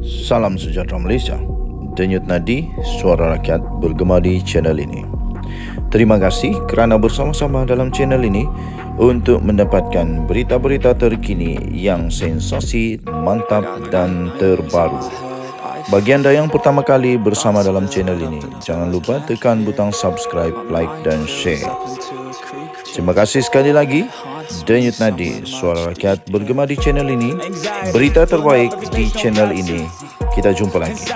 Salam sejahtera Malaysia. Denyut nadi suara rakyat bergema di channel ini. Terima kasih kerana bersama-sama dalam channel ini untuk mendapatkan berita-berita terkini yang sensasi, mantap dan terbaru. Bagi anda yang pertama kali bersama dalam channel ini, jangan lupa tekan butang subscribe, like dan share. Terima kasih sekali lagi. Denyut nadi suara rakyat bergema di channel ini. Berita terbaik di channel ini. Kita jumpa lagi.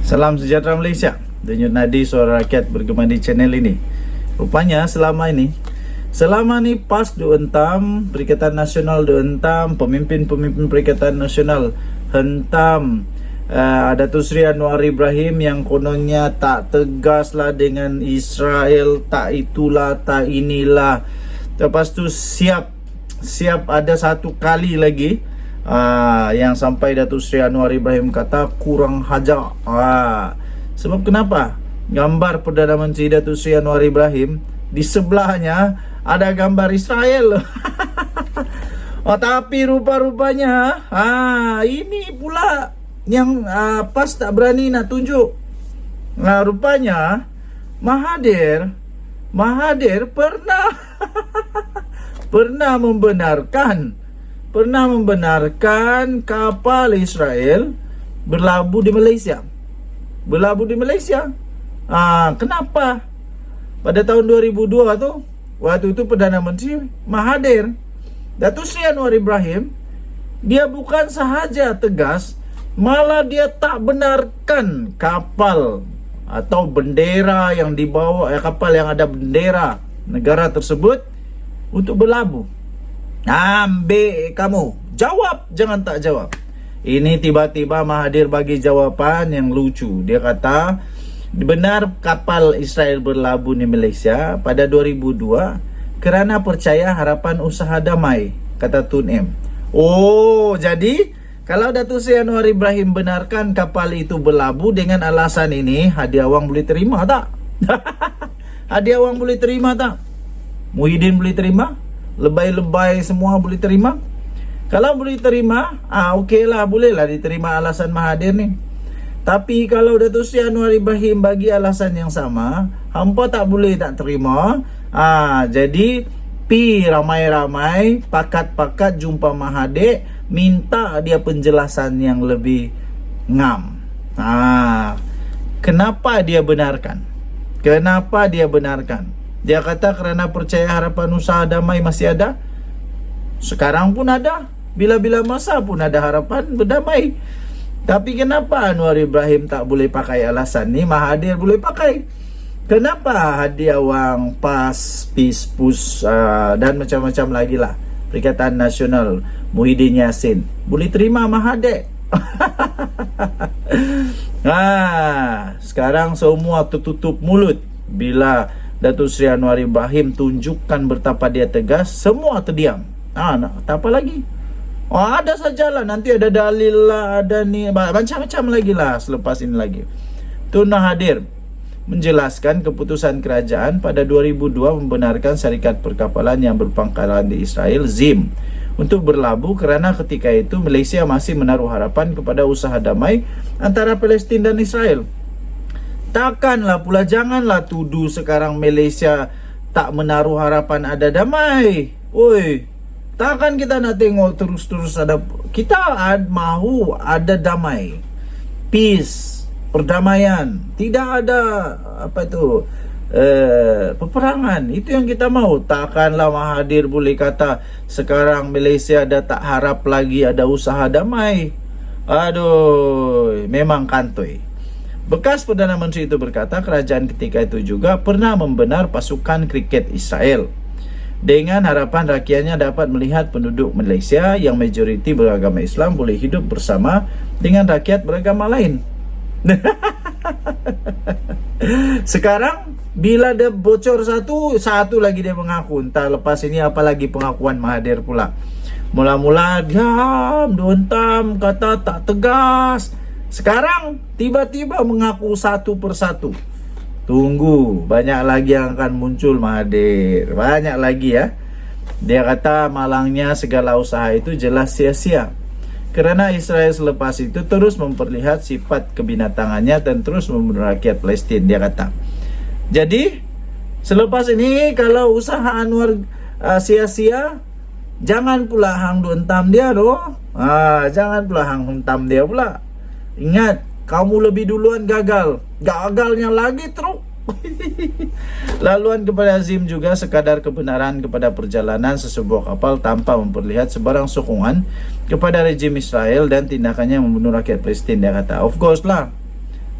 Salam sejahtera Malaysia. Denyut nadi suara rakyat bergema di channel ini. Rupanya selama ni PAS dihentam, Perikatan Nasional dihentam, pemimpin-pemimpin Perikatan Nasional hentam Datuk Seri Anwar Ibrahim yang kononnya tak tegas lah dengan Israel, tak itulah, tak inilah. Lepas tu siap ada satu kali lagi yang sampai Datuk Seri Anwar Ibrahim kata kurang hajar. Sebab kenapa? Gambar Perdana Menteri Datuk Seri Anwar Ibrahim, di sebelahnya ada gambar Israel. Tapi rupa-rupanya ini pula yang PAS tak berani nak tunjuk. Rupanya Mahathir pernah membenarkan kapal Israel berlabuh di Malaysia. Kenapa? Pada tahun 2002 tu, waktu itu Perdana Menteri Mahathir, Datuk Seri Anwar Ibrahim, dia bukan sahaja tegas, malah dia tak benarkan kapal atau bendera yang dibawa, kapal yang ada bendera negara tersebut untuk berlabuh. Ambil kamu, jawab, jangan tak jawab. Ini tiba-tiba Mahathir bagi jawapan yang lucu. Dia kata, benar kapal Israel berlabuh di Malaysia pada 2002 kerana percaya harapan usaha damai, kata Tun M. Jadi kalau Datuk Seri Anwar Ibrahim benarkan kapal itu berlabuh dengan alasan ini, hadiah wang boleh terima tak? Hadiah wang boleh terima tak? Muhyiddin boleh terima? Lebay-lebay semua boleh terima? Kalau boleh terima, okeylah, bolehlah diterima alasan Mahathir ni. Tapi kalau Datuk Seri Anwar Ibrahim bagi alasan yang sama, hampa tak boleh tak terima. Jadi pi ramai-ramai, pakat-pakat jumpa Mahathir, minta dia penjelasan yang lebih ngam. Kenapa dia benarkan? Dia kata kerana percaya harapan usaha damai masih ada. Sekarang pun ada, bila-bila masa pun ada harapan berdamai. Tapi kenapa Anwar Ibrahim tak boleh pakai alasan ni, Mahathir boleh pakai? Kenapa hadiah wang, PAS, PIS, PUS dan macam-macam lagi lah, Perikatan Nasional, Muhyiddin Yassin boleh terima Mahathir? Sekarang semua tertutup mulut. Bila Datuk Seri Anwar Ibrahim tunjukkan betapa dia tegas, semua terdiam. Tak apa lagi. Ada sajalah, nanti ada dalil lah, ada ni, macam-macam lagi lah selepas ini lagi. Tun Mahathir menjelaskan keputusan kerajaan pada 2002 membenarkan syarikat perkapalan yang berpangkalan di Israel, ZIM, untuk berlabuh kerana ketika itu Malaysia masih menaruh harapan kepada usaha damai antara Palestin dan Israel. Takkanlah pula, janganlah tuduh sekarang Malaysia tak menaruh harapan ada damai. Takkan kita nak tengok terus-terus ada. Kita mahu ada damai, peace, perdamaian, tidak ada peperangan. Itu yang kita mahu. Takkanlah Mahathir boleh kata sekarang Malaysia dah tak harap lagi ada usaha damai. Memang kantoi. Bekas Perdana Menteri itu berkata kerajaan ketika itu juga pernah membenar pasukan kriket Israel dengan harapan rakyatnya dapat melihat penduduk Malaysia yang majoriti beragama Islam boleh hidup bersama dengan rakyat beragama lain. Sekarang bila dia bocor satu lagi dia mengaku. Entah lepas ini apa lagi pengakuan Mahathir pula. Mula-mula diam, dihentam, kata tak tegas. Sekarang tiba-tiba mengaku satu persatu. Tunggu, banyak lagi yang akan muncul Mahathir. Banyak lagi ya. Dia kata malangnya segala usaha itu jelas sia-sia, kerana Israel selepas itu terus memperlihat sifat kebinatangannya dan terus membunuh rakyat Palestin. Dia kata, jadi selepas ini kalau usaha Anwar sia-sia, jangan pula hang hentam dia doh. Jangan pula hang hentam dia pula. Ingat, kamu lebih duluan gagal. Gagalnya lagi teruk. Laluan kepada Azim juga sekadar kebenaran kepada perjalanan sesebuah kapal tanpa memperlihat sebarang sokongan kepada rejim Israel dan tindakannya membunuh rakyat Palestin. Dia kata, of course lah.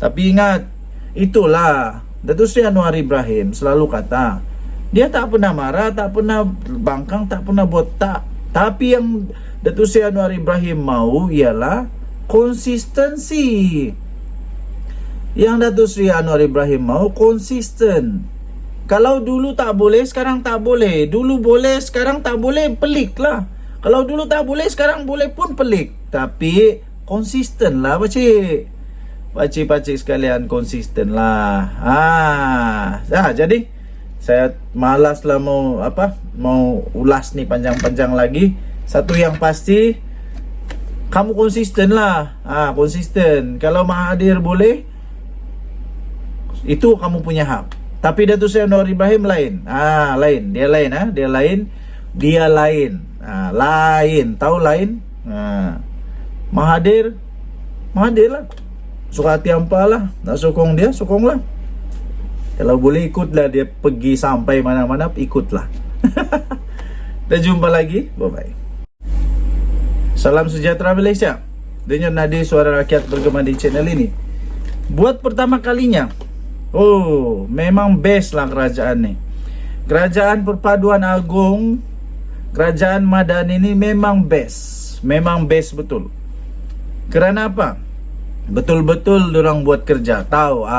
Tapi ingat, itulah Datuk Seri Anwar Ibrahim selalu kata, dia tak pernah marah, tak pernah bangkang, tak pernah botak. Tapi yang Datuk Seri Anwar Ibrahim mau ialah konsistensi. Yang Datuk Seri Anwar Ibrahim mau konsisten. Kalau dulu tak boleh, sekarang tak boleh. Dulu boleh, sekarang tak boleh, pelik lah. Kalau dulu tak boleh, sekarang boleh pun pelik. Tapi konsisten lah pakcik. Pakcik-pakcik sekalian, konsisten lah. Jadi saya malas lah mau ulas nih panjang-panjang lagi. Satu yang pasti, kamu konsisten lah. Konsisten. Kalau Mahathir boleh, itu kamu punya hak. Tapi Datuk Seri Anwar Ibrahim lain. Lain. Dia lain. Dia lain. Lain. Tahu lain? Mahathir lah. Suka hati ampalah. Nak sokong dia, sokonglah. Kalau boleh ikutlah dia pergi sampai mana-mana, ikutlah. Kita jumpa lagi. Bye-bye. Salam sejahtera Malaysia. Denyut nadi suara rakyat bergema di channel ini. Buat pertama kalinya, memang best lah kerajaan ni. Kerajaan Perpaduan Agong, Kerajaan Madani ni memang best. Memang best betul. Kerana apa? Betul-betul dorang buat kerja. Tahu.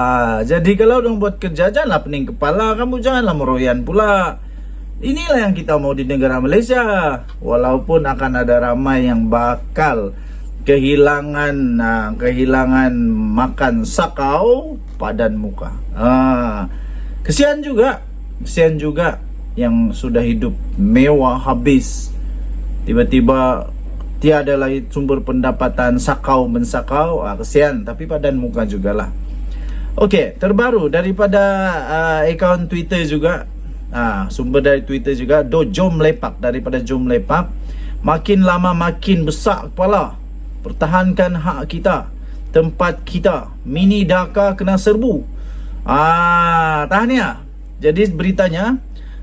Jadi kalau dorang buat kerja, janganlah pening kepala. Kamu janganlah meroyan pula. Inilah yang kita mau di negara Malaysia. Walaupun akan ada ramai yang bakal kehilangan makan sakau padan muka. Kesian juga yang sudah hidup mewah habis, tiba-tiba tiada lagi sumber pendapatan, sakau mensakau. Kesian, tapi padan muka jugalah. Okey, terbaru daripada akaun Twitter juga, sumber dari Twitter juga, Jom Lepak, daripada Jom Lepak. Makin lama makin besar kepala. Pertahankan hak kita, tempat kita. Mini Dhaka kena serbu. Tahniah. Jadi beritanya,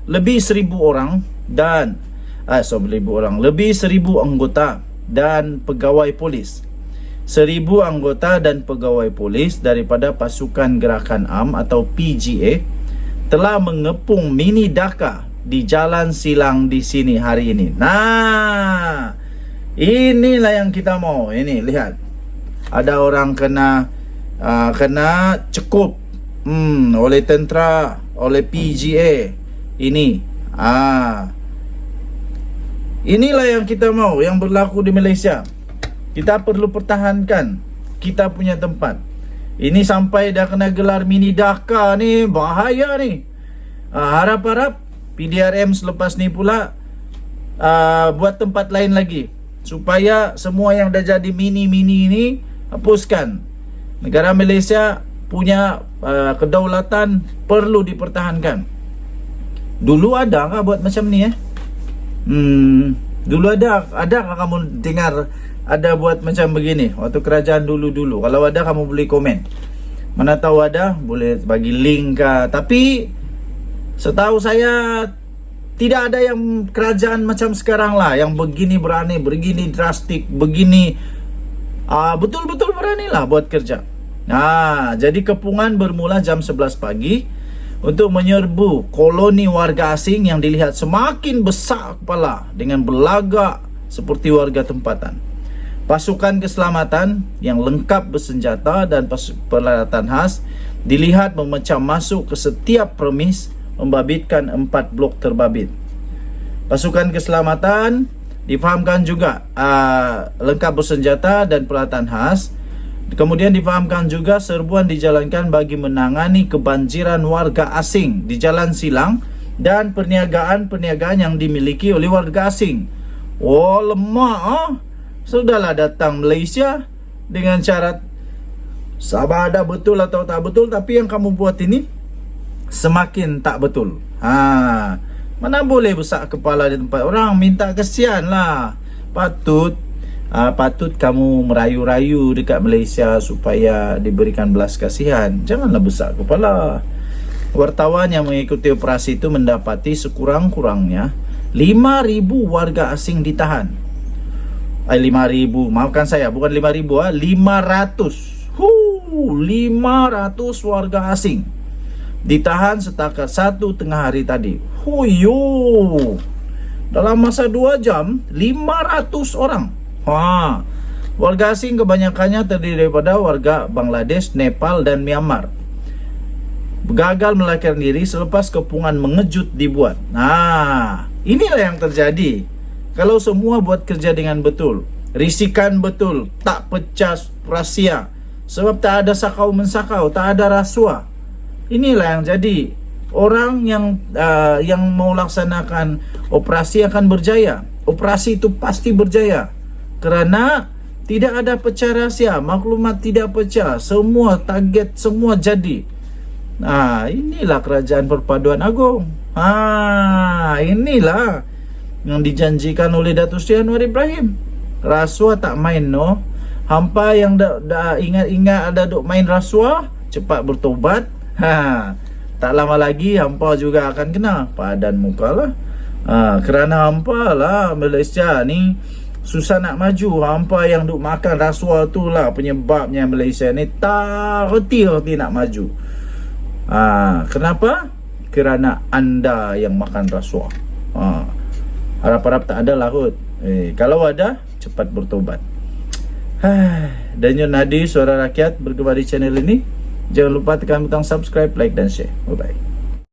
lebih 1,000 orang dan lebih 1,000 anggota dan pegawai polis. 1,000 anggota dan pegawai polis daripada Pasukan Gerakan Am atau PGA telah mengepung Mini Dhaka di Jalan Silang di sini hari ini. Inilah yang kita mau. Ini lihat, ada orang kena cekup oleh tentera, oleh PGA. Inilah yang kita mau, yang berlaku di Malaysia. Kita perlu pertahankan kita punya tempat. Ini sampai dah kena gelar Mini Dhaka ni, bahaya ni. Harap-harap PDRM selepas ni pula buat tempat lain lagi, supaya semua yang dah jadi mini-mini ini hapuskan. Negara Malaysia punya kedaulatan perlu dipertahankan. Dulu ada kah buat macam ni Dulu ada kah kamu dengar ada buat macam begini waktu kerajaan dulu-dulu? Kalau ada, kamu boleh komen. Mana tahu ada, boleh bagi link kah. Tapi setahu saya tidak ada yang kerajaan macam sekarang lah, yang begini berani, begini drastik, begini betul-betul berani lah buat kerja. Jadi kepungan bermula jam 11 pagi untuk menyerbu koloni warga asing yang dilihat semakin besar kepala dengan berlagak seperti warga tempatan. Pasukan keselamatan yang lengkap bersenjata dan peralatan khas dilihat memecah masuk ke setiap premis, membabitkan 4 blok terbabit. Pasukan keselamatan difahamkan juga lengkap bersenjata dan peralatan khas. Kemudian difahamkan juga serbuan dijalankan bagi menangani kebanjiran warga asing di Jalan Silang dan perniagaan-perniagaan yang dimiliki oleh warga asing. Oh, lemah ah. Sudahlah datang Malaysia dengan syarat sama ada betul atau tak betul, tapi yang kamu buat ini semakin tak betul. Mana boleh besar kepala di tempat orang, minta kesian lah. Patut kamu merayu-rayu dekat Malaysia supaya diberikan belas kasihan. Janganlah besar kepala. Wartawan yang mengikuti operasi itu mendapati sekurang-kurangnya 5.000 warga asing ditahan. 5.000, maafkan saya, bukan 5.000, 500. 500 warga asing ditahan setakat 1,5 hari tadi. Huyo, dalam masa 2 jam 500 orang. Warga asing kebanyakannya terdiri daripada warga Bangladesh, Nepal dan Myanmar. Gagal melarikan diri selepas kepungan mengejut dibuat. Inilah yang terjadi kalau semua buat kerja dengan betul, risikan betul, tak pecah rahsia. Sebab tak ada sakau mensakau, tak ada rasuah. Inilah yang jadi. Orang yang mau laksanakan operasi akan berjaya. Operasi itu pasti berjaya kerana tidak ada pecah rahsia, maklumat tidak pecah, semua target, semua jadi. Inilah kerajaan perpaduan agung. Inilah yang dijanjikan oleh Datuk Seri Anwar Ibrahim. Rasuah tak main, no. Hampa yang dah ingat-ingat ada duk main rasuah, cepat bertobat. Tak lama lagi hampa juga akan kena padan muka lah. Kerana hampa lah Malaysia ni susah nak maju. Hampa yang duk makan rasuah tu lah penyebabnya Malaysia ni tak reti nak maju. Kenapa? Kerana anda yang makan rasuah. Harap-harap tak ada lah kot. Kalau ada, cepat bertobat. Danyut Nadi, suara rakyat bergema di channel ini. Jangan lupa tekan butang subscribe, like dan share. Bye bye.